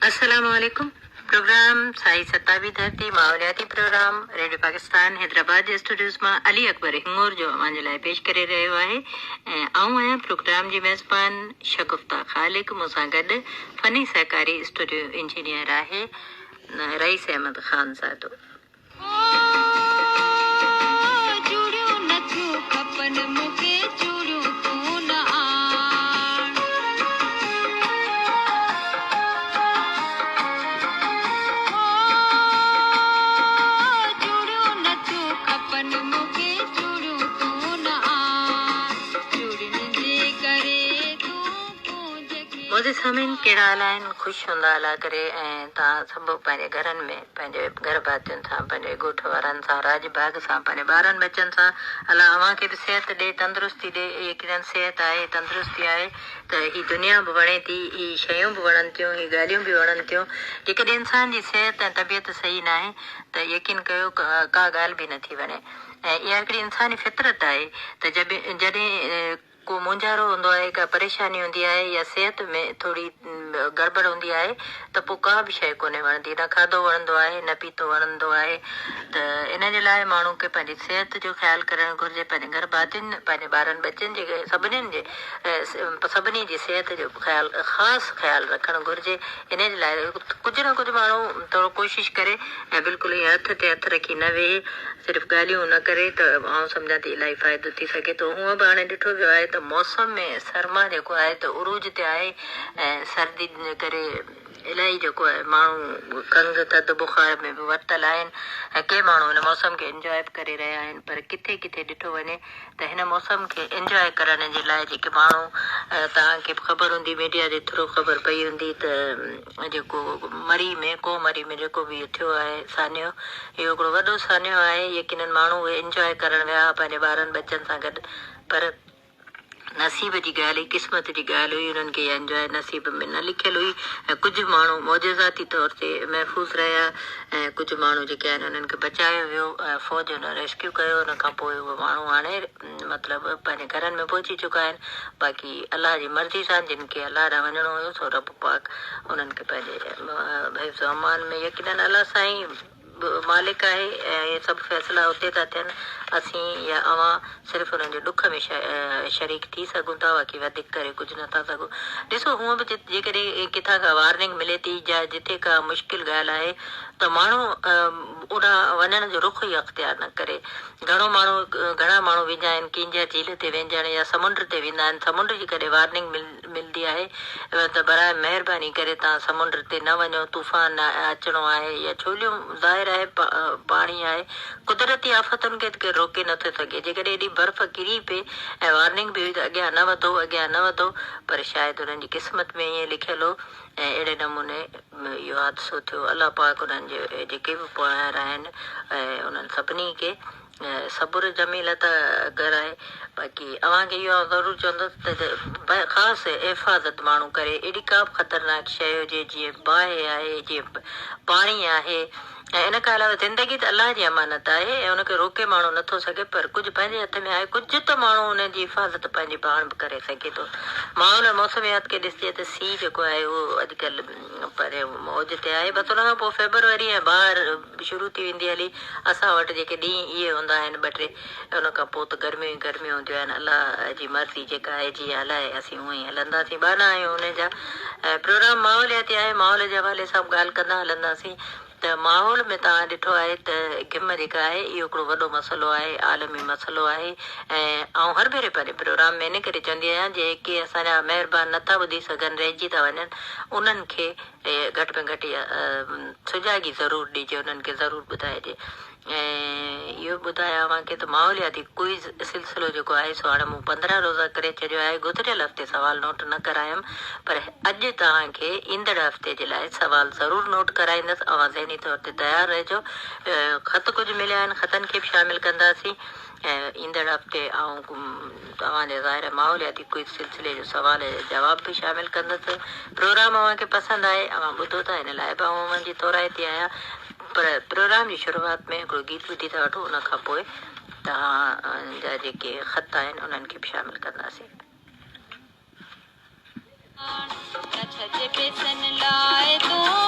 अस्सलामुअलैकुम। प्रोग्राम साई सतावी धरती माहौलियाती प्रोग्राम रेडियो पाकिस्तान हैदराबाद जे स्टूडियोज़ मां अली अकबर हिंगोर जो अव्हांजे लाइ पेश करे रहियो आहे ऐं आऊं आहियां प्रोग्राम जी मेज़बान शगुफ्ता ख़ालिक। मूंसां गॾु फ़नी सहकारी स्टूडियो इंजीनियर आहे रईस अहमद ख़ान सादो। मुझे सामीन कहिड़ा हाल आहिनि? ख़ुशि हूंदा अला करे ऐं तव्हां सभु पंहिंजे घरनि में पंहिंजे घर भातियुनि सां पंहिंजे ॻोठ वारनि सां राज भाग सां पंहिंजे ॿारनि बचनि सां अला अव्हांखे बि सिहत ॾे तंदुरुस्ती ॾे। यकीननि सिहत आहे तंदुरुस्ती आहे त हीअ दुनिया बि वणे थी, हीअ शयूं बि वणनि थियूं, हीअ ॻाल्हियूं बि वणनि थियूं। जेकॾहिं इंसान जी सिहत ऐं तबियत सही न आहे त यकीन कयो का ॻाल्हि बि नथी वणे। ऐं इहा हिकिड़ी इंसानी फितरत आहे त जॾहिं को मुंझारो हूंदो आहे, का परेशानी हूंदी आहे या सिहत में थोरी गड़बड़ हूंदी आहे त पोइ का बि शइ कोन्हे वणंदी, न खाधो वणंदो आहे न पीतो वणंदो आहे। त इन जे लाइ माण्हू खे पंहिंजी सिहत जो ख़्यालु करणु घुरिजे, पंहिंजे घर भातियुनि पंहिंजे ॿारनि बचनि जे सभिनी जी सिहत जो ख़ासि ख़्यालु रखणु घुरिजे। इन जे लाइ कुझु न कुझु माण्हू थोरो कोशिशि करे ऐं बिल्कुलु ईअं हथ ते हथु रखी न वेहे, सिर्फ़ु ॻाल्हियूं न करे त आउं सम्झां थी इलाही फ़ाइदो थी सघे थो। हूअं बि हाणे ॾिठो वियो आहे त मौसम में सरमा जेको आहे त उरूज ते आहे ऐं सर्दी जे करे इलाही जेको आहे माण्हू खंघि थधि बुखार में बि वरितल आहिनि ऐं के माण्हू हिन मौसम खे इंजॉय बि करे रहिया आहिनि। पर किथे किथे ॾिठो वञे त हिन मौसम खे इंजॉय करण जे लाइ जेके माण्हू तव्हांखे ख़बर हूंदी, मीडिया जे थ्रू ख़बर पई हूंदी त जेको कोमरी में जेको बि थियो आहे सान्यो, इहो हिकिड़ो वॾो सान्यो आहे। यकीननि माण्हू उहे इंजॉय करणु विया पंहिंजे ॿारनि बचनि सां गॾु, पर नसीब जी ॻाल्हि हुई, क़िस्मत जी ॻाल्हि हुई, उन्हनि खे इंजॉय नसीब में न लिखियलु हुई। ऐं कुझु माण्हू मौजज़ाती तौर ते महफ़ूज़ रहिया ऐं कुझु माण्हू जेके आहिनि उन्हनि खे बचायो वियो ऐं फ़ौज हुन रेस्क्यू कयो। उन खां पोइ उहे माण्हू हाणे मतिलबु पंहिंजे घरनि में पहुची चुका आहिनि। बाक़ी अलाह जी मर्ज़ी सां जिन खे अलाह ॾांहुं वञिणो हुयो सो रब पाक उन्हनि खे पंहिंजे हिफ़्ज़ अमान में, यकीननि अलाह साईं मालिक आहे ऐं इहे सभु फ़ैसिला उते था थियनि। असीं या अवां सिर्फ़ु हुननि जे ॾुख में शरीक थी सघूं था, बाक़ी वधीक करे कुझु नथा सघूं। ॾिसो, हूअं बि जेकॾहिं किथां खां वार्निंग मिले थी या जिथे का मुश्किल ॻाल्हि आहे त माण्हू उन वञण जो रुख ई अख़्तियार न करे। घणा माण्हू वेंदा आहिनि किंजा झील ते वञणु या समुंड ते वेंदा आहिनि। समुंड जी कॾहिं वार्निंग मिलंदी आहे त बराए महिरबानी करे तव्हां समुंड ते न वञो, तूफ़ान अचिणो आहे या छोलियूं ज़ाहिर आहे पाणी आहे, कुदरती आफ़तुनि खे केरु रोके नथो सघे। जेकॾहिं एॾी बर्फ़ किरी पए ऐं वार्निंग बि हुई त अॻियां न वधो, पर शायदि हुननि जी क़िस्मत में ईअं लिखियलु हो ऐं अहिड़े नमूने इहो हादिसो थियो। अलाह पाक उन्हनि जे जेके बि पोयार आहिनि ऐं उन्हनि सभिनी खे सबुर जमील त कराए। बाक़ी अव्हांखे इहो ज़रूरु चवंदुसि त ख़ासि हिफ़ाज़त माण्हू करे। एॾी का बि ख़तरनाक शइ हुजे जीअं बाहि आहे, जीअं पाणी आहे, ऐं इन खां अलावा ज़िंदगी त अलाह जी अमानत आहे ऐं उनखे रोके माण्हू नथो सघे, पर कुझु पंहिंजे हथ में आहे। कुझु त माण्हू हुनजी हिफ़ाज़त पंहिंजी पाण बि करे सघे थो। माहौल मौसमियात खे ॾिसिजे त सीउ जेको आहे उहो अॼुकल्ह पर मौज ते आहे। बसि हुन खां पोइ फेबरवरी ऐं ॿाहिरि शुरू थी वेंदी हली। असां वटि जेके ॾींहं इहे हूंदा आहिनि ॿ टे, उन खां पोइ त गर्मियूं हूंदियूं आहिनि। अलाह जी मर्ज़ी जेका आहे जीअं हलाए असीं हूअं ई हलंदासीं, बाना आहियूं हुनजा। ऐं प्रोग्राम माहौलियाती आहे, माहौल जे हवाले सां ॻाल्हि कंदा हलंदासीं। त माहौल में तव्हां ॾिठो आहे त घिम जेका आहे इहो हिकिड़ो वॾो मसइलो आहे, आलमी मसइलो आहे। ऐं आउं हर भेरे पंहिंजे प्रोग्राम में इन करे चवंदी आहियां जेके असांजा महिरबानी नथा ॿुधी सघनि, रहिजी था वञनि, उन्हनि खे घटि में घटि सुजाॻी ज़रूरु ॾिजे, उन्हनि खे ज़रूरु ॿुधाइजे। ऐं इहो ॿुधायां की त माहौलियाती क्विज़ सिलसिलो जेको आहे सो हाणे मूं 15 रोज़ा करे छॾियो आहे। गुज़िरियल हफ़्ते सवाल नोट न करायमि, पर अॼु तव्हांखे ईंदड़ हफ़्ते जे लाइ सवाल ज़रूरु नोट कराईंदसि। अवां ज़हनी तौर ते तयारु रहिजो। ख़त कुझु मिलिया आहिनि, ख़तनि खे बि शामिलु कंदासीं ऐं ईंदड़ हफ़्ते तव्हांजे ज़ाहिर माहौलियाती क्विज़ सिलसिले जो सवाल जो जवाब बि शामिलु कंदसि। प्रोग्राम अव्हांखे पसंदि आहे, अव्हां ॿुधो था, हिन लाइ बि आउं जी तोराए थी आहियां। पर प्रोग्राम जी शुरूआति में हिकिड़ो गीत ॿुधी था वठो, उन खां पोइ तव्हांजा जेके ख़त आहिनि उन्हनि खे बि शामिलु कंदासीं। लाए तो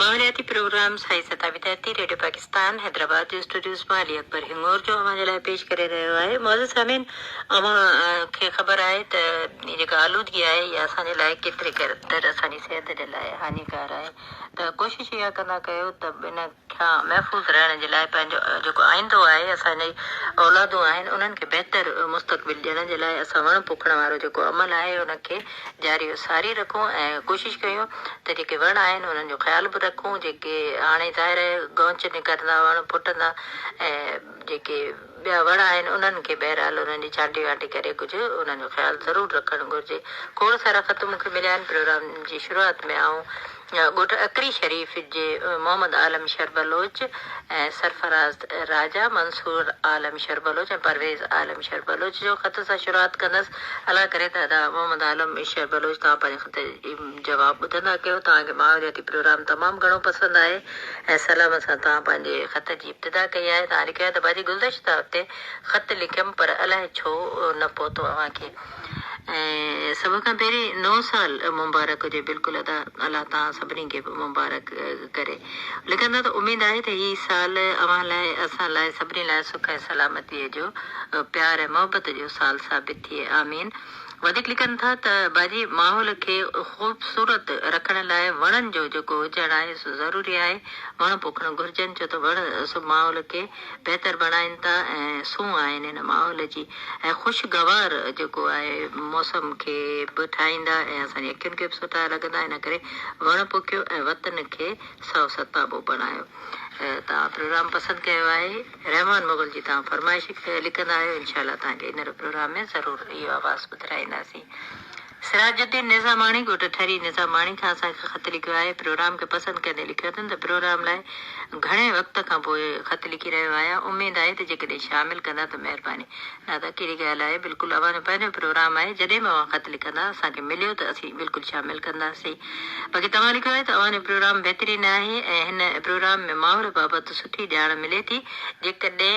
माहौलियाती प्रोग्राम साई सतावी तहती रेडियो पाकिस्तान हैदराबाद जो स्टूडियोस में अली अकबर हिंगोर जो हमारे लाइ पेश करे रहियो आहे। मौजूद सामीन अवां खे ख़बर आहे त जेका आलूदगी आहे या असांजे लाइ केतिरे क़दुरु असांजी सिहत जे लाइ हानिकार आहे। त कोशिशि इहा कंदा कयो त इन खां महफ़ूज़ रहण जे लाइ पंहिंजो जेको आईंदो आहे असांजी औलादूं आहिनि उन्हनि खे बहितर मुस्तक़बिल ॾियण जे लाइ असां वण पोखण वारो जेको अमल आहे उनखे जारी सारी रखूं ऐं कोशिशि कयूं त जेके वण आहिनि उन्हनि जो ख़्याल बि रखूं। जेके हाणे ज़ाहिर गौच निकिरंदा वण फुटंदा ऐं जेके ॿिया वण आहिनि उन्हनि खे बहरहाल उन्हनि जी छांटी वांटी करे कुझु उन्हनि जो ख़्यालु ज़रूरु रखणु घुरिजे। खोड़ सारा ख़त मूंखे मिलिया आहिनि प्रोग्राम जी शुरूआति में ॻोठ अकरी शरीफ़ जे मोहम्मद आलम शरबलोच ऐं सरफराज़ राजा मंसूर आलम शरबलोच ऐं परवेज़ आलम शरबलोच जो ख़त सां शुरूआति कंदसि। अला करे दादा मोहम्मद आलम शरबलोच तव्हां पंहिंजे ख़त जवाबु ॿुधंदा कयो। तव्हांखे माहौलियाती प्रोग्राम तमामु घणो पसंदि आहे ऐं सलाम सां तव्हां पंहिंजे ख़त जी इब्तिदा कई आहे। तव्हां लिखियो आहे त भाॼी गुलदश्ता हफ़्ते ख़त लिखियमि पर अलाए छो न पहुतो अव्हांखे। ऐं सभ खां पहिरीं 9 साल मुबारक हुजे। बिल्कुलु अलाह तव्हां सभिनी खे मुबारक करे। लिखंदा त उमेद आहे त हीउ साल अव्हां लाइ असां लाइ सभिनी लाइ सुख ऐं सलामतीअ जो प्यार ऐं मोहबत जो साल साबित थिए। आमीन। वधीक लिखनि था त भाॼी माहौल खे ख़ूबसूरत रखण लाइ वणनि जो जेको हुजणु आहे सो ज़रूरी आहे। वण पोखणु घुरिजनि छो त वण सो माहौल खे बहितर बणाइनि था ऐं सूंहं आहिनि हिन माहौल जी ऐं ख़ुशगवार जेको आहे मौसम खे बि ठाहींदा ऐं असांजी अखियुनि खे बि सुठा लॻंदा। इन करे वण पोखियो ऐं वतन खे सौ सताबो बणायो। तव्हां प्रोग्राम पसंदि कयो आहे। रहमान मुगल जी तव्हां फरमाइश लिखंदा आहियो। इनशा तव्हांखे हींअर प्रोग्राम में ज़रूरु इहो आवाज़ु ॿुधाईंदासीं। सिराजुद्दीन निज़ामाणी ॻोठ ठरी निज़ामाणी खां असांखे ख़त लिखियो आहे। प्रोग्राम खे पसंदि कंदे लिखियो अथनि त प्रोग्राम लाइ घणे वक़्त खां पोइ ख़त लिखी रहियो आहियां। उमेद आहे त जेकॾहिं शामिलु कंदा त महिरबानी। न त कहिड़ी ॻाल्हि आहे। बिल्कुलु अव्हांजो पंहिंजो प्रोग्राम आहे। जॾहिं बि अव्हां ख़त लिखंदा असांखे मिलियो त असीं बिल्कुलु शामिलु कंदासीं। बाक़ी तव्हां लिखियो आहे त अव्हांजो प्रोग्राम बहितरीनु आहे ऐं हिन प्रोग्राम में माहौल बाबति सुठी ॼाण मिले थी। जेकॾहिं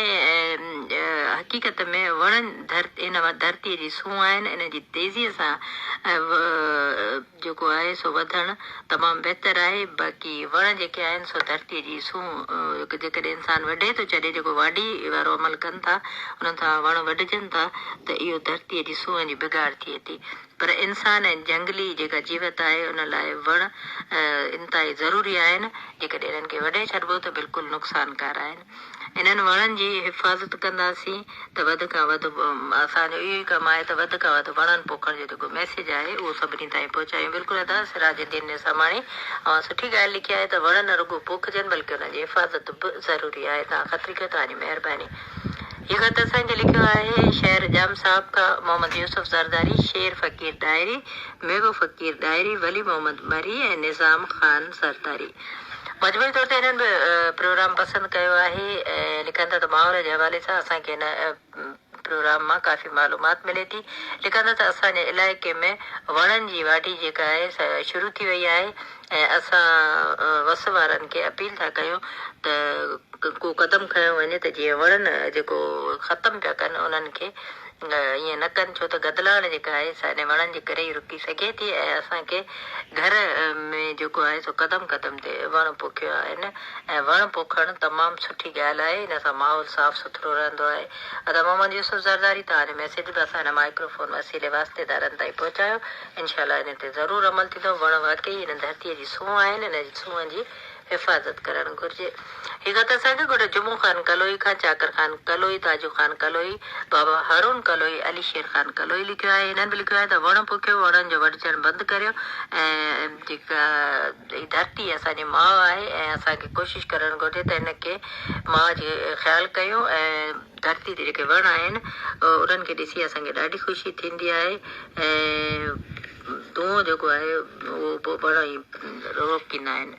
हक़ीक़त में वणनि हिन धरतीअ जी सूंहं आहिनि। इन जी तेज़ीअ सां जेको आहे सो वधणु तमामु बहितर आहे। बाक़ी वण जेके आहिनि सो धरतीअ जी सूंहं जेकॾहिं इंसानु वढे थो छॾे जेको वाढी वारो अमल कनि था उन्हनि सां वण वढजनि था त इहो धरतीअ जी सूंहं जी बिगाड़ थिए थी। पर इंसान ऐं जंगली जेका जीवत आहे उन लाइ वण इंतिहाई ज़रूरी आहिनि। जेकॾहिं इन्हनि खे वढे छॾिबो त बिल्कुलु नुक़सानकार आहिनि। इन्हनि वणनि जी हिफ़ाज़त कंदासीं त वधि खां वधि असांजो इहो ई कमु आहे त वधि खां वधि वणनि पोखण जो जेको मैसेज आहे उहो सभिनी ताईं पहुचायूं। बिल्कुलु अदा सिराजुद्दीन निज़ामाणी ऐं सुठी ॻाल्हि लिखी आहे त वण न रुॻो पोखजनि बल्कि हुनजी हिफ़ाज़त बि ज़रूरी आहे। तव्हां ख़त लिखियो तव्हांजी महिरबानी। हीअ ख़त असांखे लिखियो आहे शहर जाम साहब खां मोहम्मद यूसुफ ज़रदारी, शेर फ़कीर डायरी, महबूब फ़कीर डायरी, वली मोहम्मद मरी ऐं निज़ाम ख़ान ज़रदारी। मजबूरी तौर ते हिननि बि प्रोग्राम पसंदि कयो आहे ऐं लिखनि था त माहौल जे हवाले सां असांखे हिन प्रोग्राम मां काफ़ी मालूमात मिले थी। लिखंदा त असांजे इलाइक़े में वणनि जी वाढी जेका आहे शुरू थी वई आहे ऐं असां वस वारनि खे अपील था कयूं त को क़दम खयो वञे त जीअं वणनि जेको ख़तमु पिया कनि उन्हनि खे ईअं न कनि। छो त गदलाण जेका आहे असांजे वणनि जे करे ई रुकी सघे थी ऐं असांखे घर में जेको आहे सो क़दम क़दम ते वण पोखियो आहिनि ऐं वण पोखणु तमामु सुठी ॻाल्हि आहे। हिन सां माहौल साफ़ु सुथिरो रहंदो आहे। अदा मोहम्मद यूसुफ ज़रदारी तव्हांजो मैसेज बि असां हिन माइक्रोफोन वसीले वास्तेदारनि ताईं पहुचायो। इनशा इन ते ज़रूरु अमल थींदो। वण वाकई हिन धरतीअ जी सूंहं आहिनि। हिन जी सूंहं जी हिफ़ाज़त करणु घुरिजे। हीअ त असांखे ॻोठ जुमो ख़ान कलोई खां चाकर ख़ान कलोई, ताजू ख़ान कलोई, बाबा हारून कलोई, अली शेर ख़ान कलोई लिखियो आहे। हिननि बि लिखियो आहे त वण पोखियो, वणनि जो वढजणु बंदि करियो ऐं जेका धरती असांजी माउ आहे ऐं असांखे कोशिशि करणु घुरिजे त हिनखे माउ जो ख़्यालु कयूं ऐं धरती ते जेके वण आहिनि उन्हनि खे ॾिसी असांखे ॾाढी ख़ुशी थींदी आहे ऐं धुओं जेको आहे उहो वण ई रोकींदा आहिनि।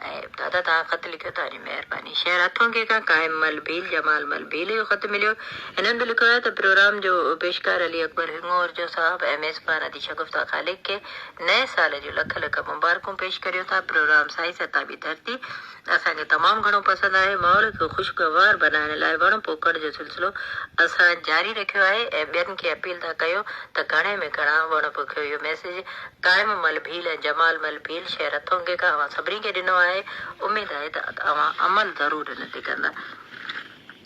ऐं दादा तव्हां ख़त लिखियो तव्हांजी महिरबानी। शहर हथों के खां काइम मल भील जमाल मल भील जो ख़त मिलियो। हिननि बि लिखियो आहे त प्रोग्राम जो पेशकार अली अकबर हिंगोर जो साहब ऐं मेज़बान अदी शगुफ्ता ख़ालिक खे नए साल जो लख लख मुबारकूं पेश करियो था। प्रोग्राम साई सताबी धरती असांखे तमामु घणो पसंदि आहे। माहौल खे ख़ुशगवार बनाइण लाइ वण पोखण जो सिलसिलो असां जारी रखियो आहे ऐं ॿियनि खे अपील था कयूं त घणे में घणा वण पोखियो। इहो मैसेज काइम मल भील ऐं जमाल मल भील शहर हथों के खां अवां सभिनी खे ॾिनो आहे। आहे उम्मीद आहे त तव्हां अमल ज़रूर इन ते कंदा।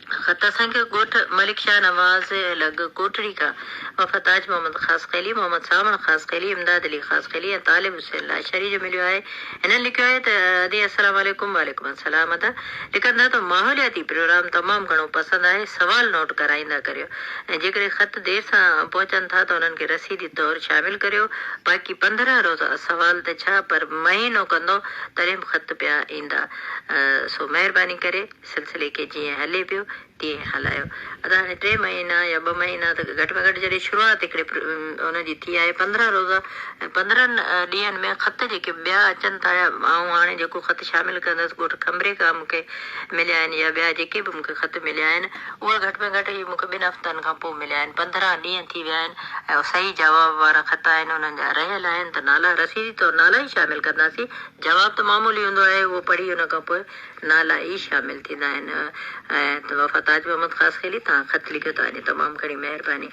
ख़त असांखे ॻोठ मलिक शाह नवाज़ लॻ कोटड़ी खां वफ़ाताज मोहम्मद ख़ास ख़ैली, मोहम्मद सामण ख़ास ख़ैली, इमदाद अली ख़ास ख़ैली ऐं तालिब हुसैन लाशरी जो मिलियो आहे। हिननि लिखियो आहे त अदी अस्सलाम वालेकुम। वालेकुम अस्सलाम। अदा लिखंदा त माहौलियाती प्रोग्राम तमामु घणो पसंदि आहे, सवाल नोट कराईंदा करियो ऐं जेकॾहिं ख़त देरि सां पहुचनि था त उन्हनि खे रसीदी तौरु शामिल करियो। बाक़ी 15 रोज़ा सवाल त छा पर महीनो कंदो तॾहिं बि ख़त पिया ईंदा। सो महिरबानी करे सिलसिले खे जीअं हले पियो तीअं हलायो। अदा हाणे 3 महीना या 2 महीना त घटि में घटि जॾहिं शुरूआत हिकिड़े हुनजी थी आहे 15 रोज़ा ऐं 15 ॾींहंनि में ख़त जेके ॿिया अचनि था ऐं हाणे जेको ख़त शामिल कंदसि ॻोठ खंबरे खां मूंखे मिलिया आहिनि या ॿिया जेके बि मूंखे ख़त मिलिया आहिनि उहे घटि में घटि इहे मूंखे 2 हफ़्तनि खां पोइ मिलिया आहिनि। 15 ॾींहं थी विया आहिनि ऐं सही जवाब वारा ख़त आहिनि उन्हनि जा रहियल आहिनि त नाला रसीदी तौरु नाला ई शामिल कंदासीं। जवाब त मामूली हूंदो आहे, उहो पढ़ी हुन खां पोइ नाला ई शामिल थींदा आहिनि। ऐं वफ़ाताज मोहम्मद ख़ास ख़ैली तव्हां ख़त लिखियो तव्हांजी तमामु घणी महिरबानी।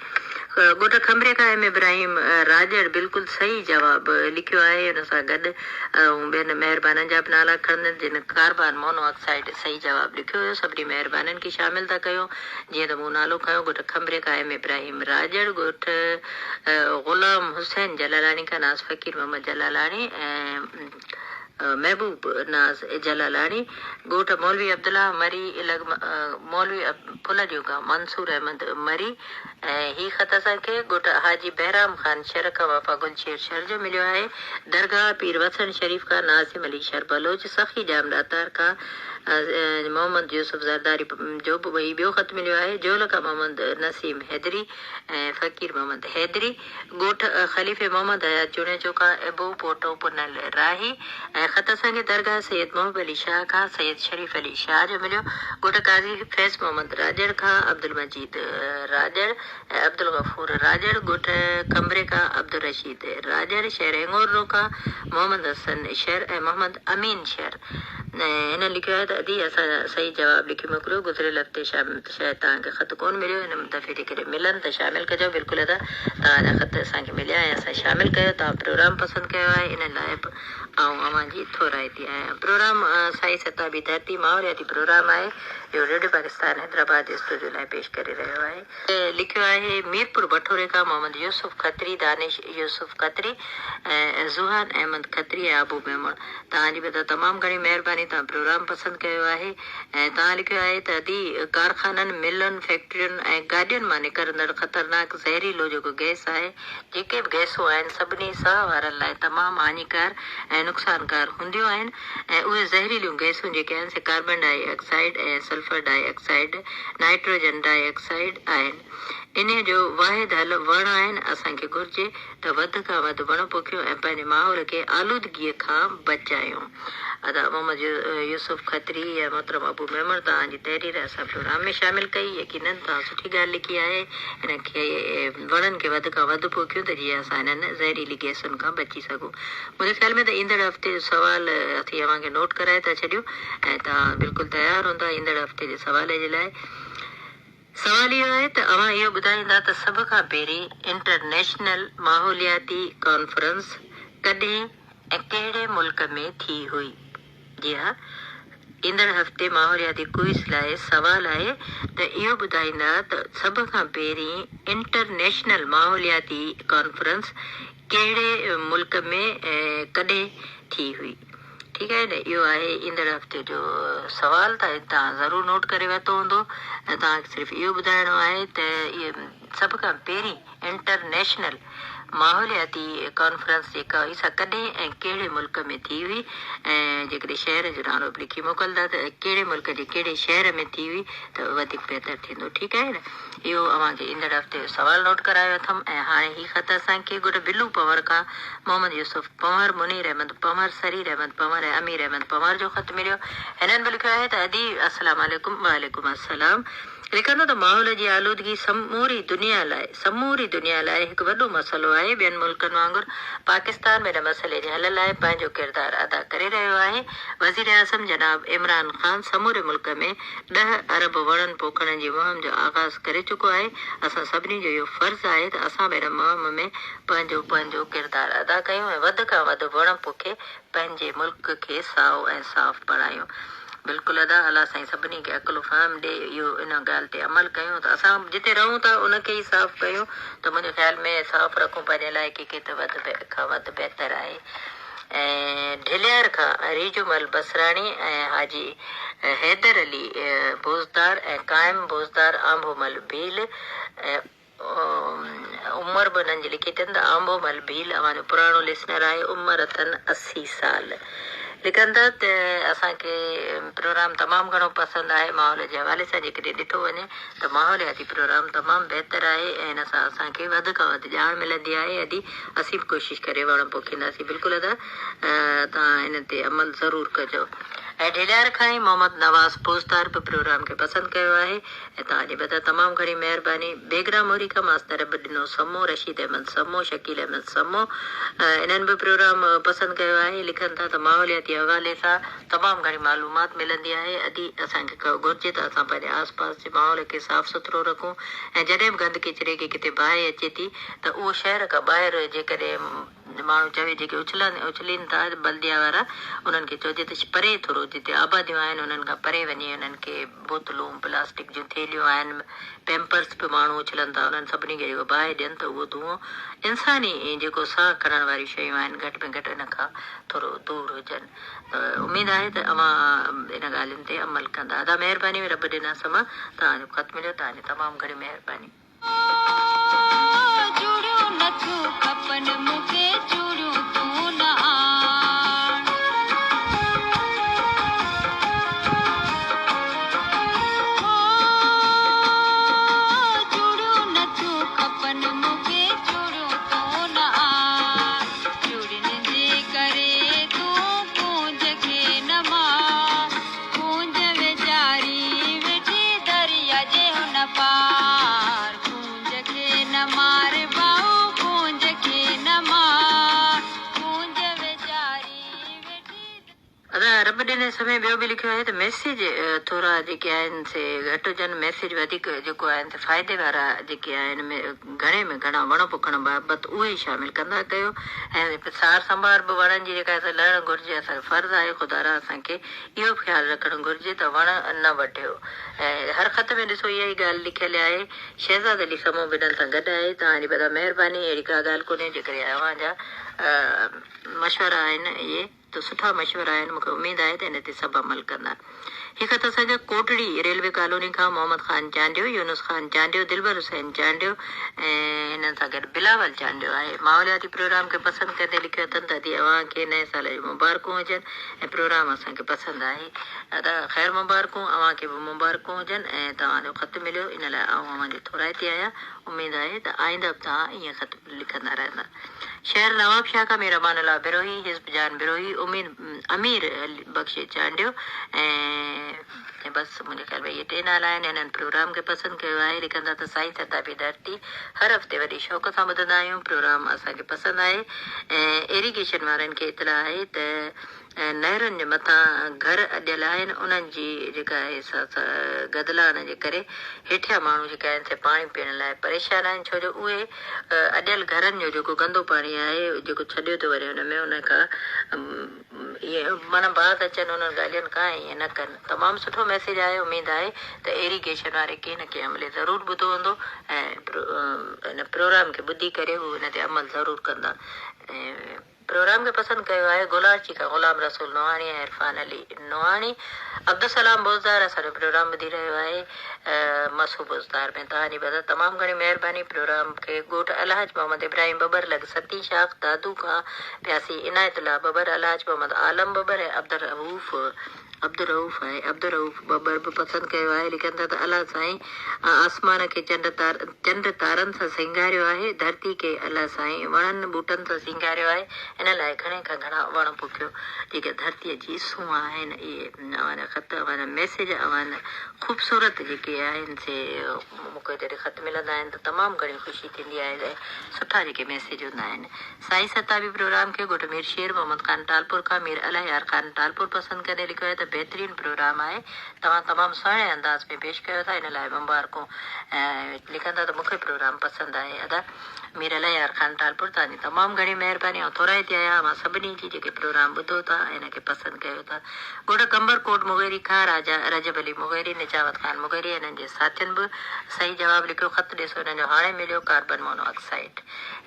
ॻोठ खंबरे खां एम इब्राहिम राजड़ बिल्कुलु सही जवाबु लिखियो आहे। हुन सां गॾु ऐं ॿियनि महिरबाननि जा बि नाला खणनि जिन कार्बन मोनोऑक्साइड सही जवाबु लिखियो हुयो। सभिनी महिरबाननि खे शामिल था कयूं जीअं त मूं नालो खयो ॻोठ खंबरे खां एम इब्राहिम राजड़, ॻोठ ग़ुलाम हुसैन जलालानी खां नाज़ फ़कीर मोहम्मद जलालानी ऐं महबूब नाज़ जलालानी, ॻोठ मौलवी अब्दुल्ला मरी मौलवी फुलजू खां मंसूर अहमद मरी। ऐं हीअ ख़त असांखे ॻोठ हाजी बहराम ख़ान शहर खां वफ़ा गुलशेर शहर जो मिलियो आहे। दरगाह पीर वसन शरीफ़ खां नाज़िम अली शहर बलोच, सखी जाम दातार खां मोहम्मद यूसुफ ज़रदारी जो बि वही ॿियो ख़त मिलियो आहे। जोल खां मोहम्मद नसीम हैदरी ऐं फ़कीर मोहम्मद हैदरी, ॻोठ ख़लीफ़े मोहम्मद हयात चुणेचो खां एबू पोटो पुनल राही। ऐं ख़त असांखे दरगाह सैयद मोहम्मद अली शाह खां सैयद शरीफ़ अली शाह जो मिलियो। ॻोठ काज़ी फैज़ मोहम्मद राजड़ खां अब्दुल मजीद राजड़ ऐं अब्दुल गफ़ूर राजड़, ॻोठ खंबरे खां अब्दुल रशीद राजड़, शहर एंगोरो खां मोहम्मद हसन शहर ऐं मोहम्मद अमीन शहर। ऐं हिन लिखियो आहे त अदी असां सही जवाबु लिखी मोकिलियो। गुज़िरियल हफ़्ते शायदि तव्हांखे ख़त कोन मिलियो, हिन दफ़े जेकॾहिं मिलनि त शामिल कजो। बिल्कुलु अदा तव्हांजा ख़त असांखे मिलिया ऐं असां शामिल कयो। तव्हां प्रोग्राम पसंदि कयो आहे इन लाइ बि अवां जी थोराइती आहियां। प्रोग्राम साई सताबी धरती माहौलियाती प्रोग्राम आहे जो रेडियो पाकिस्तान हैदराबाद जे स्टूडियो लाइ पेश करे रहियो आहे। लिखियो आहे मीरपुर बठोरे खां मोहम्मद यूसुफ खत्री, दानिश यूसुफ खत्री ऐं ज़ुहान अहमद खत्री ऐं आबू मेमण। तव्हांजी बि त तमामु घणी महिरबानी, तव्हां प्रोग्राम पसंदि कयो आहे। ऐं तव्हां लिखियो आहे त अदी कारखाननि मिलनि फैक्ट्रियुनि ऐं गाॾियुनि मां निकिरंदड़ ख़तरनाक ज़हरीलो जेको गैस आहे, जेके बि गैसूं आहिनि सभिनी साह वारनि लाइ तमामु हानिकार ऐं नुक़सानकार हूंदियूं आहिनि। ऐं उहे ज़हरीलियूं गैसूं जेके आहिनि से कार्बन डाइऑक्साइड ऐं सल्फर डाइऑक्साइड, नाइट्रोजन डाइऑक्साइड आहिनि। इन जो वाहिद हल वण आहिनि। असांखे घुर्जे त वधि खां वधि वण पोखियूं ऐं पंहिंजे माहौल खे आलूदगीअ खां बचायूं। अदा मोहम्मद यूसुफ खत्री ऐं मोहतरम अबू मेमण तव्हांजी तहरीर असां प्रोग्राम में शामिल कई। यकीनन तव्हां सुठी ॻाल्हि लिखी आहे। हिन खे वणनि खे वधि खां वधि पोखियूं त जीअं असां हिननि ज़हरीली गैसुनि खां बची सघूं। मुंहिंजे ख़्याल में त ईंदड़ हफ़्ते जो सुवाल अथी अव्हांखे नोट कराए था छॾियूं ऐं तव्हां बिल्कुलु तयारु हूंदा ईंदड़ हफ़्ते जे सुवाल जे लाइ। सवाल इहो आहे त अव्हां इहो ॿुधाईंदा त सभ खां पहिरीं इंटरनेशनल माहौलियाती कॉन्फ्रेंस कॾहिं ऐं कहिड़े मुल्क में थी हुई। जी हा, ईंदड़ हफ़्ते माहौलियाती क्विज़ लाइ सवाल आहे त इहो ॿुधाईंदा त सभ खां पहिरीं इंटरनेशनल माहौलियाती कॉन्फ्रेंस कहिड़े मुल्क में ऐं कॾहिं थी हुई। ठीकु आहे न, इहो आहे ईंदड़ हफ़्ते जो सवाल। त तव्हां ज़रूरु नोट करे वरितो हूंदो ऐं तव्हांखे सिर्फ़ु इहो ॿुधाइणो आहे त इहे सभ खां पहिरीं इंटरनेशनल माहौलियाती कॉन्फ्रेंस जेका हुई सा कॾहिं ऐं कहिड़े मुल्क में थी हुई ऐं जेकॾहिं शहर जो नालो बि लिखी मोकिलींदा त कहिड़े मुल्क जे कहिड़े शहर में थी हुई त वधीक बहितर थींदो। ठीकु आहे न, इहो अव्हांखे ईंदड़ हफ़्ते जो सवाल नोट करायो अथमि। ऐं हाणे हीअ ख़त असांखे ॻोठ बिलू पंवर खां मोहम्मद यूसुफ पंवर, मुनीर अहमद पंवर, सरीर अहमद पंवर ऐं अमीर अहमद पंवर जो ख़त मिलियो। हिननि बि लिखियो आहे त अदी अस्सलाम वालेकुम। वालेकुम अस्सलाम। लिखंदो त माहौल जी आलूदगी समूरी दुनिया लाइ हिकु वॾो मसइलो आहे। ॿियनि मुल्कनि वांगुरु पाकिस्तान में हिन मसइले जे हल लाइ पंहिंजो किरदारु अदा करे रहियो आहे। वज़ीर आज़म जनाब इमरान ख़ान समूरे मुल्क में 10 अरब वणनि पोखण जी मुहिम जो आगाज़ करे चुको आहे। असां सभिनी जो इहो फर्ज़ आहे त असां बि हिन मुहिम में पंहिंजो किरदारु अदा कयूं ऐं वधि खां वधि वण पोखे पंहिंजे मुल्क खे साओ ऐं साफ़ बणायूं। बिल्कुलु अदा अलाह साईं सभिनी खे अकुल फ़हम ॾे, इहो इन ॻाल्हि ते अमल कयूं त असां जिते रहूं था उनखे ई साफ़ कयूं त मुंहिंजे ख़्याल में साफ़ रखूं पंहिंजे लाइ केतिरो वधि बहितर आहे। ऐं ढिलियार खां रीजुमल बसराणी ऐं हाजी हैदर अली बोज़दार ऐं क़ाइम बोज़दार आंबोमल भील उमिरि बि हुननि जी लिखी अथनि त आंबोमल भील अवांजो पुराणो लिसनर आहे। उमिरि अथनि 80 साल। लिखनि था त असांखे प्रोग्राम तमामु घणो पसंदि आहे। माहौल जे हवाले सां जेकॾहिं ॾिठो वञे त माहौलियाती प्रोग्राम तमामु बहितर आहे ऐं हिन सां असांखे वधि खां वधि ॼाण मिलंदी आहे। अॼु असीं बि कोशिशि करे वण पोखींदासीं। बिल्कुलु अदा तव्हां हिन ते अमल ज़रूरु कजो। ऐं ढिलियार खां ई मोहम्मद नवाज़ पोस्तार बि प्रोग्राम खे पसंदि कयो आहे ऐं तव्हांजी बदर तमामु घणी महिरबानी। बेगरा मोरी खां मास्तर बि ॾिनो समो, रशीद अहमद समो, शकील अहमद समो इन्हनि बि प्रोग्राम पसंदि कयो आहे। लिखनि था त माहौलियाती हवाले सां तमामु घणी मालूमात मिलंदी आहे। अॼु असांखे घुरिजे त असां पंहिंजे आस पास जे माहौल खे साफ़ु सुथिरो रखूं ऐं जॾहिं बि गंद किचिरे खे किथे बाहि अचे थी त उहो शहर खां ॿाहिरि जेकॾहिं माण्हू चवे जेके उछलीनि था बल्दिया वारा उन्हनि खे चइजे त परे थोरो जिते आबादियूं आहिनि उन्हनि खां परे वञी उन्हनि खे बोतलूं प्लास्टिक जूं थेलियूं आहिनि, पैम्पर्स बि माण्हू उछलनि था, उन्हनि सभिनी खे जेको बाहि ॾियनि त उहो धुओं इंसानी जेको साह खणण वारियूं शयूं आहिनि घटि में घटि इन खां थोरो दूरि हुजनि। त उमेदु आहे त अवां इन ॻाल्हियुनि ते अमल कंदा। अदा महिरबानी रब ॾिना समा तव्हांजो ख़त मिलियो, तव्हांजी तमामु घणी महिरबानी। रब ॾिने समय ॿियो बि लिखियो आहे त मैसेज थोरा जेके आहिनि से घटि हुजनि, मैसेज वधीक जेको आहिनि त फ़ाइदे वारा जेके आहिनि घणे में घणा वण पोखण बाबति उहे ई शामिलु कंदा कयो ऐं सार संभाल बि वणनि जी जेका लहणु घुरिजे। असांजो फर्ज़ु आहे ख़ुदा असांखे इहो ख़्यालु रखणु घुरिजे त वण न वढियो। ऐं हर ख़त में ॾिसो इहा ई ॻाल्हि लिखियलु आहे। शहज़ाद अली समूह बि हिननि सां गॾु आहे। तव्हांजी वॾा महिरबानी। अहिड़ी का ॻाल्हि कोन्हे जेकॾहिं अव्हांजा मशवरा आहिनि इहे त सुठा मशवरा आहिनि। मूंखे उमेदु आहे त हिन ते सभु अमल कंदा। हीअ त असांजा कोटड़ी रेलवे कॉलोनी खां मोहम्मद ख़ान चांडियो, यूनुस ख़ान चांडियो, दिलबर हुसैन चांडियो ऐं हिननि सां गॾु बिलावल चांडियो आहे। माहौलियाती प्रोग्राम खे पसंदि कंदे लिखियो अथनि त अॼु अव्हांखे नए साल जूं मुबारकूं हुजनि ऐं प्रोग्राम असांखे पसंदि आहे। अदा ख़ैर मुबारकूं, अव्हांखे बि मुबारकूं हुजनि ऐं तव्हांजो ख़त मिलियो इन लाइ अव्हांजी थोराइती आहियां। उमेदु आहे त आईंदा बि तव्हां ईअं ख़त लिखंदा रहंदा। शहर नवाब शाह का मेहरबान अला बिरोही, हिज़्ब जान बिरोही, अमीर बख्श चांडियो ऐं बसि मुंहिंजे ख़्याल में इहे 3 नाला आहिनि। हिननि प्रोग्राम खे पसंदि कयो आहे। लिखंदा त साईं सताबी धरती हर हफ़्ते वॾी शौक़ सां ॿुधंदा आहियूं। प्रोग्राम असांखे पसंदि आहे ऐं इरीगेशन वारनि खे इतला आहे त नहरुनि जे मथां घर अॼियल आहिनि, उन्हनि जी जेका आहे गदलान जे करे हेठियां माण्हू जेका आहिनि से पाणी पीअण लाइ परेशान आहिनि, छो जो उहे अॼियल घरनि जो जेको गंदो पाणी आहे जेको छॾियो थो वञे हुन में उन खां इहे माना बात अचनि उन्हनि ॻाल्हियुनि खां ईअं न कनि। तमामु सुठो मैसेज आहे। उमेदु आहे त इरीगेशन वारे कंहिं न कंहिं अमले ज़रूरु ॿुधो हूंदो ऐं हिन प्रोग्राम खे ॿुधी करे हू हिन ते अमल ज़रूरु कंदा। ऐं प्रोग्राम खे पसंदि कयो आहे गोलाची खां ग़ुलाम रसूल नोहाणी ऐं इरफान अली नोहाणी। अब्दुलसलाम बोज़दार असांजो प्रोग्राम ॿुधी रहियो आहे मसू बोज़दार में। तव्हांजी बदर तमामु घणी महिरबानी। प्रोग्राम खे ॻोठ अलहाज मोहम्मद इब्राहिम बबर लॻ सती शाख दादू खां प्यासी इनायतुल्ला बबर, अलहाज मोहम्मद आलम बबर ऐं अब्दुरऊफ़ बबर बि पसंदि कयो आहे। लिखनि था त अलाह साईं आसमान खे चंड तारनि सां सिंगारियो आहे, धरती खे अलाह साईं वणनि ॿूटनि सां सिंगारियो आहे इन लाइ घणे खां घणा वण पोखियो जेके धरतीअ जी सूंहं आहिनि इहे ख़त मैसेज ख़ूबसूरत जेके आहिनि से मूंखे जॾहिं ख़त मिलंदा आहिनि त तमामु घणी ख़ुशी थींदी आहे ऐं सुठा जेके मैसेज हूंदा आहिनि। साई सताबी प्रोग्राम खे घोट मीर शेर मोहम्मद ख़ान टालपुर खां मीर अलायार ख़ान टालपुर पसंदि करे लिखियो आहे त बहितरीनु प्रोग्राम आहे, तव्हां तमामु सुहिणे अंदाज़ में पेश कयो था, इन लाइ मुबारकूं। लिखंदा त मूंखे प्रोग्राम पसंदि आहे। अदा मीर अलायार ख़ान टालपुर तव्हांजी तमामु घणी महिरबानी। ऐं थोरा हिते आया मां सभिनी जी जेके प्रोग्राम ॿुधो था हिनखे पसंदि कयो था। घोट कंबर कोट मुगेरी खां राजा रजब अली मुगेरी निजावत ख़ान मुगेरी हिननि जे साथियुनि बि सही जवाबु लिखियो। ख़त ॾिसो हिननि जो हाणे मिलियो कार्बन मोनोऑक्साइड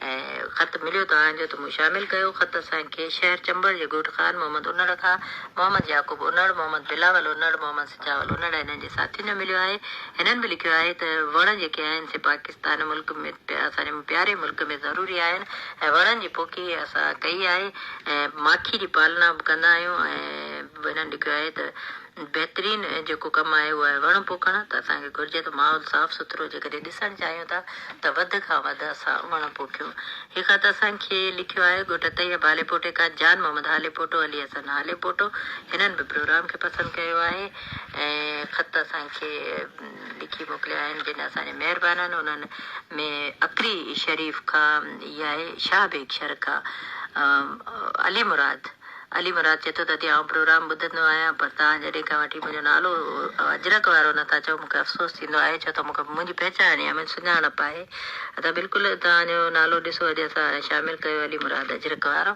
ऐं ख़त मिलियो तव्हांजो त मूं शामिलु कयो। ख़त असांखे शहर चंबर जे ॻोठ ख़ान मोहम्मद उनड़ खां मोहम्मद याक़ूब उनड़ मोहम्मद बिलावल उनड़ मोहम्मद सिजावल उनड़ हिननि जे साथियुनि जो मिलियो आहे। हिननि बि लिखियो आहे त वण जेके आहिनि से पाकिस्तान मुल्क में असांजे प्यारे मुल्क में ज़रूरी आहिनि ऐं वणनि जी पोखी असां कई आहे ऐं माखी जी पालना बि कंदा आहियूं। ऐं हिननि लिखियो आहे त बहितरीनु जेको कमु आहे उहो आहे वण पोखणु, त असांखे घुरिजे त माहौल साफ़ु सुथिरो जेकॾहिं ॾिसणु चाहियूं था त वधि खां वधि असां वण पोखियूं। हिकु त असांखे लिखियो आहे घोट तैयब हाले पोटे खां जान मोहम्मद हाले पोटो अली हसन हाले पोटो, हिननि बि प्रोग्राम खे पसंदि कयो आहे। ऐं ख़त असांखे लिखी मोकिलिया आहिनि जिन असांजे महिरबानी आहिनि। उन्हनि में अकरी शरीफ़ खां इहा आहे शाह बेग शर खां अली मुराद चए थो त आउं प्रोग्राम ॿुधंदो आहियां, पर तव्हां जॾहिं खां वठी मुंहिंजो नालो अजरक वारो नथा चओ मूंखे अफ़सोस थींदो आहे, छो त मूंखे मुंहिंजी पहचान आहे, मुंहिंजी सुञाणप आहे। त बिल्कुलु तव्हांजो नालो ॾिसो अॼु असां शामिलु कयो अली मुराद अजरक वारो।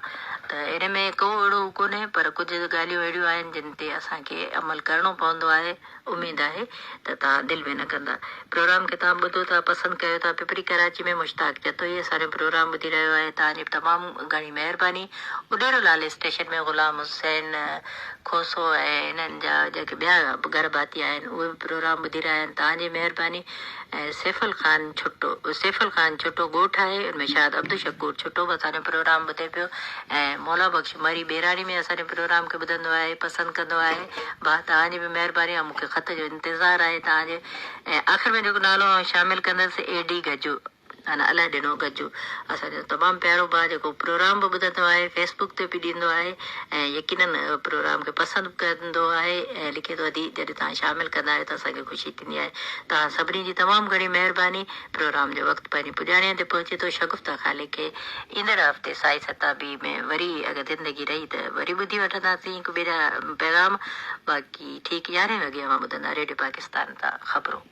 त इन में को अहिड़ो कोन्हे, पर कुझु ॻाल्हियूं अहिड़ियूं आहिनि जिन ते असांखे अमल करिणो पवंदो आहे। उमेदु आहे त तव्हां दिलि में न कंदा। प्रोग्राम खे तव्हां ॿुधो था, पसंदि कयो था। पिपरी कराची में मुश्ताक जतोई असांजो प्रोग्राम ॿुधी रहियो आहे, तव्हांजी तमामु घणी महिरबानी। उडेरो लाल स्टेशन में ग़ुलाम हुसैन खोसो ऐं हिननि जा जेके ॿिया घर भाती आहिनि उहे बि प्रोग्राम ॿुधी रहिया आहिनि, तव्हांजी महिरबानी। ऐं सैफुल ख़ान छुटो ॻोठु आहे, हुनमें शायदि अब्दुल शकूर छुटो बि असांजो प्रोग्राम ॿुधे पियो। ऐं मौला बख़्श मरी बेराणी में असांजे प्रोग्राम खे ॿुधंदो आहे, पसंदि कंदो आहे। भाउ तव्हांजी बि महिरबानी आहे, मूंखे ख़त जो इंतज़ारु आहे तव्हांजे। ऐं आख़िर में जेको नालो शामिलु कंदसि एडी गजू अना अलाए ॾिनो गजू, असांजो तमामु प्यारो भाउ जेको प्रोग्राम बि ॿुधंदो आहे, फेसबुक ते बि ॾींदो आहे ऐं यकीनन प्रोग्राम खे पसंदि कंदो आहे ऐं लिखे थो दी जॾहिं तव्हां शामिलु कंदा आहियो त असांखे ख़ुशी थींदी आहे। तव्हां सभिनी जी तमामु घणी महिरबानी। प्रोग्राम जो वक़्तु पंहिंजी पुॼाणीअ ते पहुचे थो। शगुफ़्ता ख़ालिक खे ईंदड़ हफ़्ते साई सताबी में वरी अगरि ज़िंदगी रही त वरी ॿुधी वठंदासीं हिकु ॿिए जा पैगाम। बाक़ी ठीकु 11 वॻे मां ॿुधंदा रेडियो पाकिस्तान तां ख़बरूं।